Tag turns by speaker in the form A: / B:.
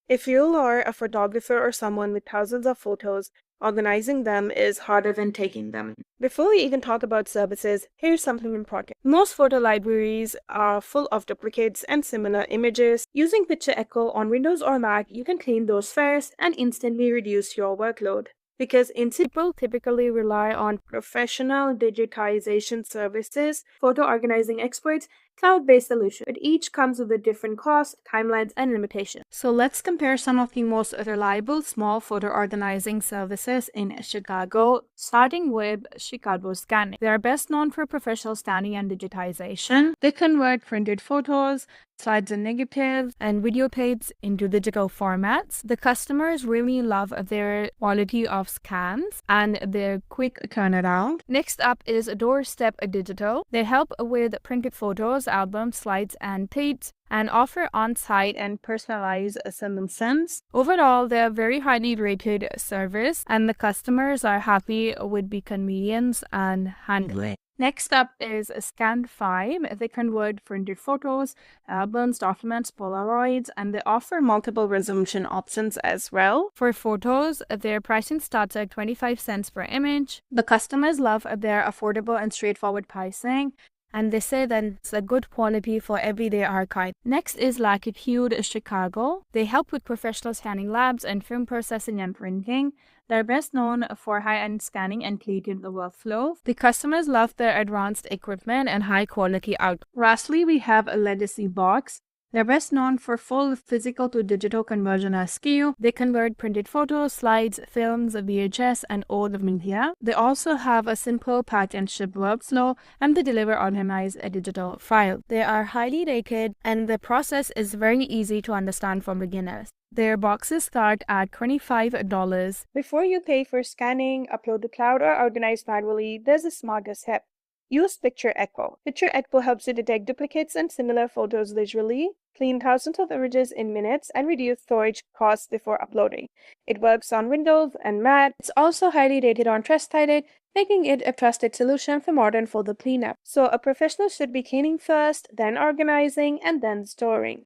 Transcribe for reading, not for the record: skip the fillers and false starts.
A: If you are a photographer or someone with thousands of photos, organizing them is harder than taking them. Before we even talk about services, here's something important. Most photo libraries are full of duplicates and similar images. Using Picture Echo on Windows or Mac, you can clean those first and instantly reduce your workload. Because people typically rely on professional digitization services, photo organizing experts, cloud-based solutions, but each comes with a different cost, timelines, and limitations. So let's compare some of the most reliable small photo organizing services in Chicago, starting with Chicago Scanning. They are best known for professional scanning and digitization. They convert printed photos, slides and negatives, and videotapes into digital formats. The customers really love their quality of scans and their quick turnaround. Next up is Doorstep Digital. They help with printed photos, albums, slides, and tapes, and offer on-site and personalized solutions. Overall, they're a very highly rated service, and the customers are happy with the convenience and handling. Next up is Scan5. They convert printed photos, albums, documents, Polaroids, and they offer multiple resolution options as well. For photos, their pricing starts at 25 cents per image. The customers love their affordable and straightforward pricing, and they say that it's a good quality for everyday archive. Next is Latitude Chicago. They help with professional scanning labs and film processing and printing. They're best known for high-end scanning and creative workflow. The customers love their advanced equipment and high-quality output. Lastly, we have a Legacy Box. They're best known for full physical to digital conversion at scale. They convert printed photos, slides, films, VHS, and old media. They also have a simple pack and ship workflow, and they deliver organized digital file. They are highly rated, and the process is very easy to understand for beginners. Their boxes start at $25. Before you pay for scanning, upload to cloud, or organize manually, there's a smarter step. Use Picture Echo. Picture Echo helps you detect duplicates and similar photos visually, clean thousands of images in minutes, and reduce storage costs before uploading. It works on Windows and Mac. It's also highly rated on Trustpilot, making it a trusted solution for modern photo cleanup. So a professional should be cleaning first, then organizing, and then storing.